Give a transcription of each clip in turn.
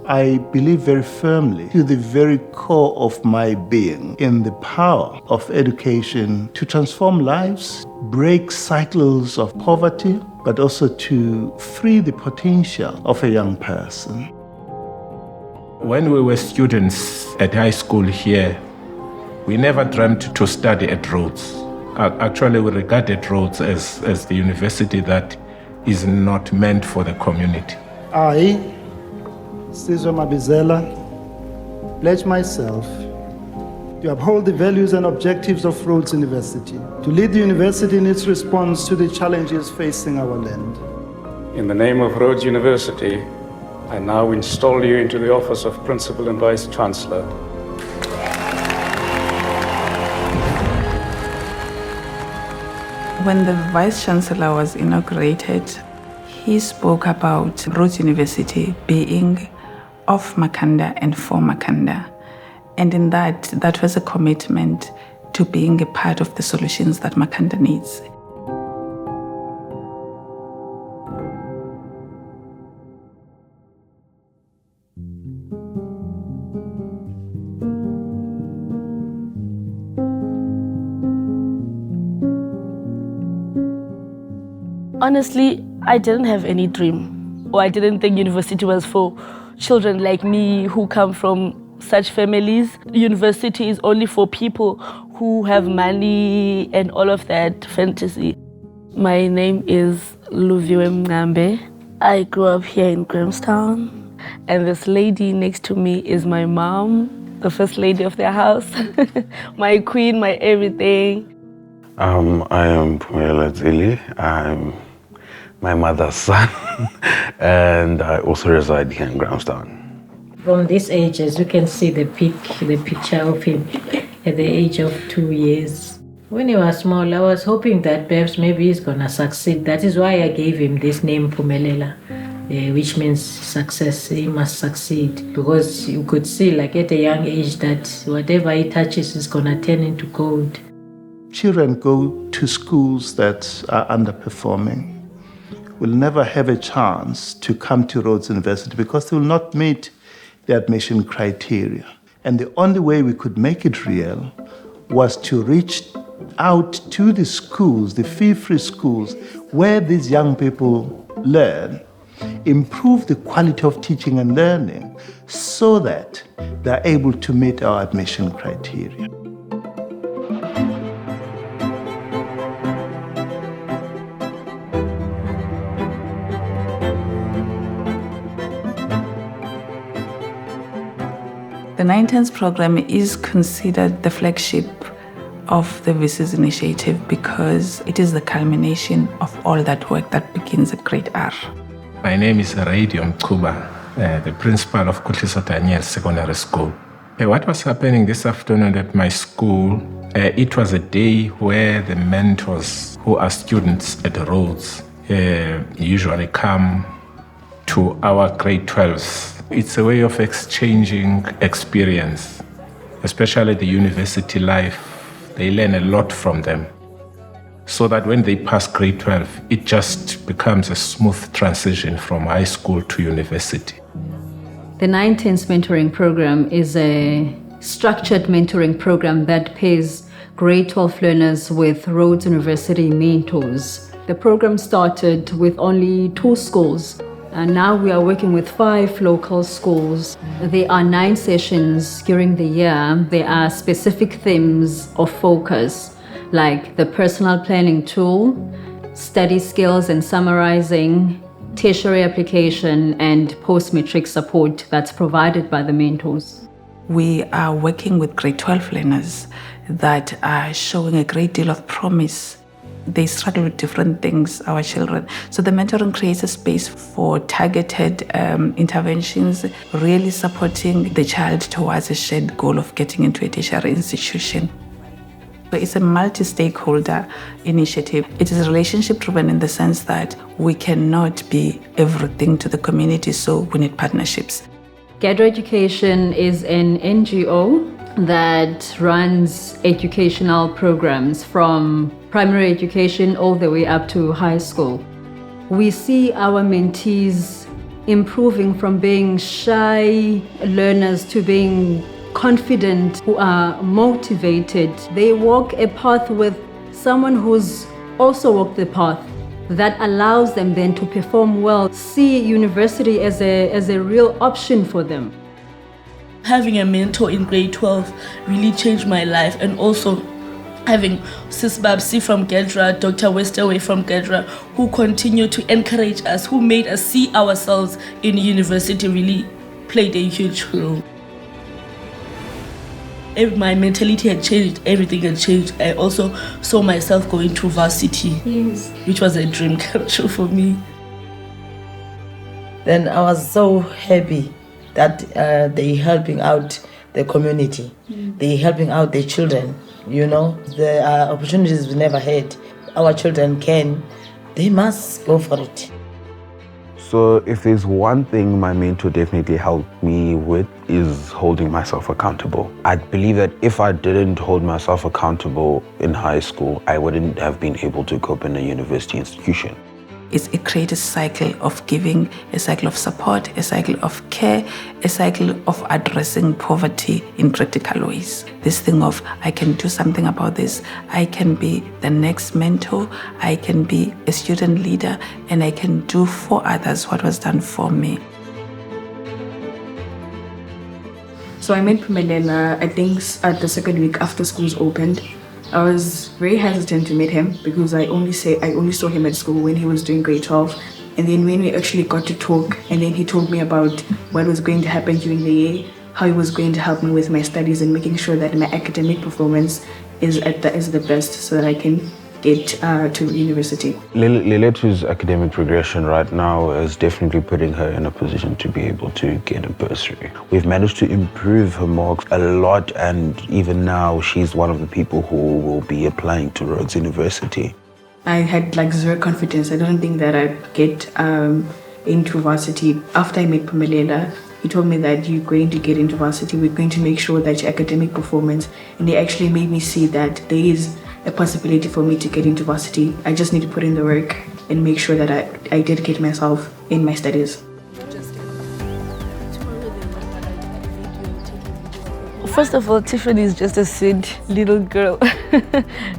I believe very firmly to the very core of my being in the power of education to transform lives, break cycles of poverty, but also to free the potential of a young person. When we were students at high school here, we never dreamt to study at Rhodes. Actually, we regarded Rhodes as the university that is not meant for the community. I, Sizwe Mabizela, pledge myself to uphold the values and objectives of Rhodes University, to lead the university in its response to the challenges facing our land. In the name of Rhodes University, I now install you into the office of Principal and Vice Chancellor. When the Vice Chancellor was inaugurated, he spoke about Rhodes University being of Makhanda and for Makhanda. And in that was a commitment to being a part of the solutions that Makhanda needs. Honestly, I didn't have any dream, or I didn't think university was for children like me who come from such families. University is only for people who have money and all of that fantasy. My name is Luviwe Mnambe. I grew up here in Grahamstown, and this lady next to me is my mom, the first lady of their house, my queen, my everything. I am Pumela Zili. I'm my mother's son, and I also reside here in Grahamstown. From this age, as you can see the picture of him at the age of 2 years. When he was small, I was hoping that perhaps maybe he's gonna succeed. That is why I gave him this name, Pumelela, which means success. He must succeed, because you could see, like at a young age, that whatever he touches is gonna turn into gold. Children go to schools that are underperforming will never have a chance to come to Rhodes University because they will not meet the admission criteria. And the only way we could make it real was to reach out to the schools, the fee-free schools, where these young people learn, improve the quality of teaching and learning so that they're able to meet our admission criteria. The 910s program is considered the flagship of the VC's initiative because it is the culmination of all that work that begins at grade R. My name is Radium Kuba, the principal of Kutliso Daniel Secondary School. What was happening this afternoon at my school, it was a day where the mentors who are students at Rhodes usually come to our grade 12s. It's a way of exchanging experience, especially the university life. They learn a lot from them, so that when they pass grade 12, it just becomes a smooth transition from high school to university. The 910s mentoring program is a structured mentoring program that pairs grade 12 learners with Rhodes University mentors. The program started with only 2 schools, and now we are working with 5 local schools. There are 9 sessions during the year. There are specific themes of focus, like the personal planning tool, study skills and summarizing, tertiary application, and post-matric support that's provided by the mentors. We are working with grade 12 learners that are showing a great deal of promise. They struggle with different things, our children. So the mentoring creates a space for targeted interventions, really supporting the child towards a shared goal of getting into a tertiary institution. So it's a multi-stakeholder initiative. It is relationship-driven in the sense that we cannot be everything to the community, so we need partnerships. Gather Education is an NGO that runs educational programs from primary education all the way up to high school. We see our mentees improving from being shy learners to being confident, who are motivated. They walk a path with someone who's also walked the path that allows them then to perform well, see university as a real option for them. Having a mentor in grade 12 really changed my life, and also having Sis Babsi from Gedra, Dr. Westerway from Gedra, who continue to encourage us, who made us see ourselves in university, really played a huge role. My mentality had changed, everything had changed. I also saw myself going to varsity, which was a dream come true for me. Then I was so happy that they helping out the community, they helping out the children. You know, the opportunities we never had. Our children they must go for it. So if there's one thing my mentor definitely helped me with is holding myself accountable. I believe that if I didn't hold myself accountable in high school, I wouldn't have been able to cope in a university institution. It creates a cycle of giving, a cycle of support, a cycle of care, a cycle of addressing poverty in practical ways. This thing of, I can do something about this, I can be the next mentor, I can be a student leader, and I can do for others what was done for me. So I met Pumelela, I think at the second week after schools opened. I was very hesitant to meet him because I only saw him at school when he was doing grade 12. And then when we actually got to talk, and then he told me about what was going to happen during the year, how he was going to help me with my studies and making sure that my academic performance is the best so that I can get to university. Leletu's academic progression right now is definitely putting her in a position to be able to get a bursary. We've managed to improve her marks a lot, and even now she's one of the people who will be applying to Rhodes University. I had zero confidence. I don't think that I'd get into varsity. After I met Pumelela, he told me that you're going to get into varsity, we're going to make sure that your academic performance, and he actually made me see that there is a possibility for me to get into varsity. I just need to put in the work and make sure that I dedicate myself in my studies. First of all, Tiffany is just a sweet little girl.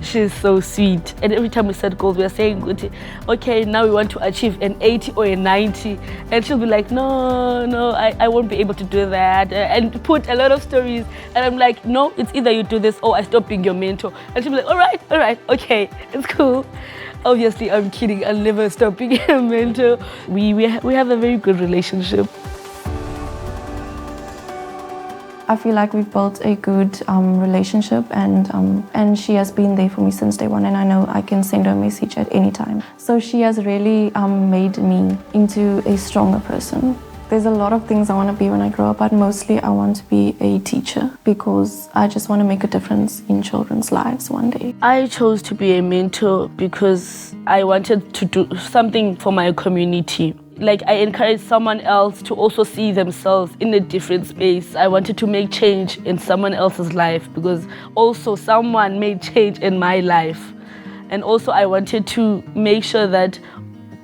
She's so sweet. And every time we set goals, we are saying, okay, now we want to achieve an 80 or a 90. And she'll be like, no, I won't be able to do that. And put a lot of stories. And I'm like, no, it's either you do this or I stop being your mentor. And she'll be like, all right, okay, it's cool. Obviously, I'm kidding. I'll never stop being a mentor. We have a very good relationship. I feel like we've built a good relationship, and she has been there for me since day one, and I know I can send her a message at any time. So she has really made me into a stronger person. There's a lot of things I want to be when I grow up, but mostly I want to be a teacher because I just want to make a difference in children's lives one day. I chose to be a mentor because I wanted to do something for my community. I encourage someone else to also see themselves in a different space. I wanted to make change in someone else's life because also someone made change in my life. And also I wanted to make sure that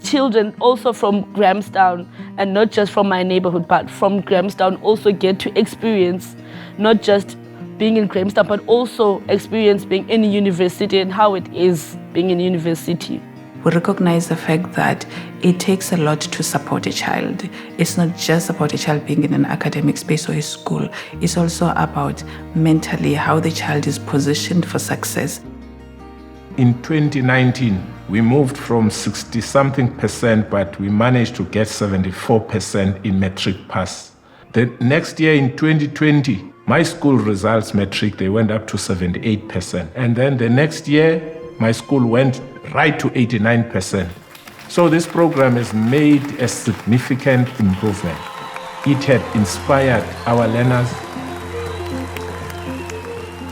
children also from Grahamstown, and not just from my neighborhood, but from Grahamstown also get to experience not just being in Grahamstown, but also experience being in a university and how it is being in university. We recognize the fact that it takes a lot to support a child. It's not just about a child being in an academic space or a school. It's also about mentally how the child is positioned for success. In 2019, we moved from 60-something%, but we managed to get 74% in matric pass. The next year in 2020, my school results matric, they went up to 78%. And then the next year, my school went right to 89%. So this program has made a significant improvement. It had inspired our learners.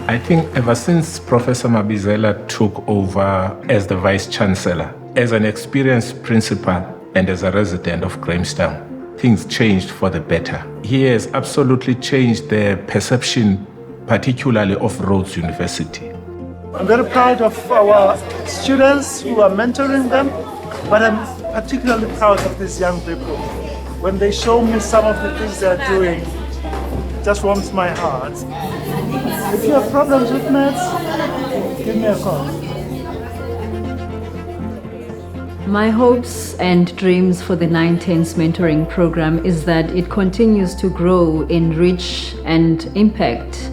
I think ever since Professor Mabizela took over as the Vice Chancellor, as an experienced principal and as a resident of Grahamstown, things changed for the better. He has absolutely changed the perception, particularly of Rhodes University. I'm very proud of our students who are mentoring them, but I'm particularly proud of these young people When they show me some of the things they're doing, it just warms my heart. If you have problems with maths, give me a call. My hopes and dreams for the 910s mentoring program is that it continues to grow in reach and impact,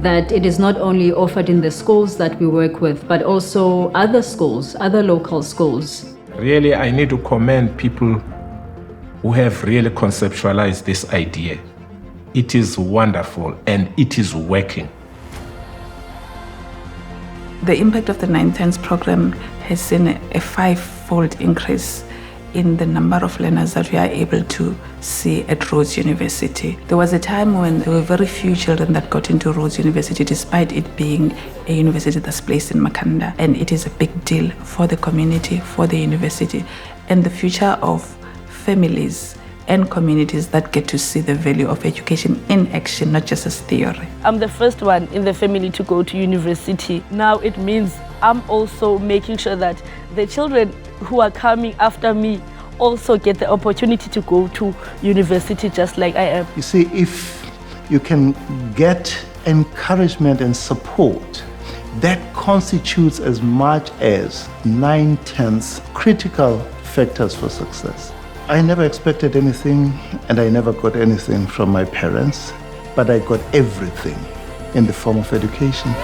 that it is not only offered in the schools that we work with, but also other schools, other local schools. Really, I need to commend people who have really conceptualized this idea. It is wonderful and it is working. The impact of the 910s program has seen a five-fold increase in the number of learners that we are able to see at Rhodes University. There was a time when there were very few children that got into Rhodes University, despite it being a university that's placed in Makhanda. And it is a big deal for the community, for the university, and the future of families and communities that get to see the value of education in action, not just as theory. I'm the first one in the family to go to university. Now it means I'm also making sure that the children who are coming after me also get the opportunity to go to university just like I am. You see, if you can get encouragement and support, that constitutes as much as 9/10 critical factors for success. I never expected anything and I never got anything from my parents, but I got everything in the form of education.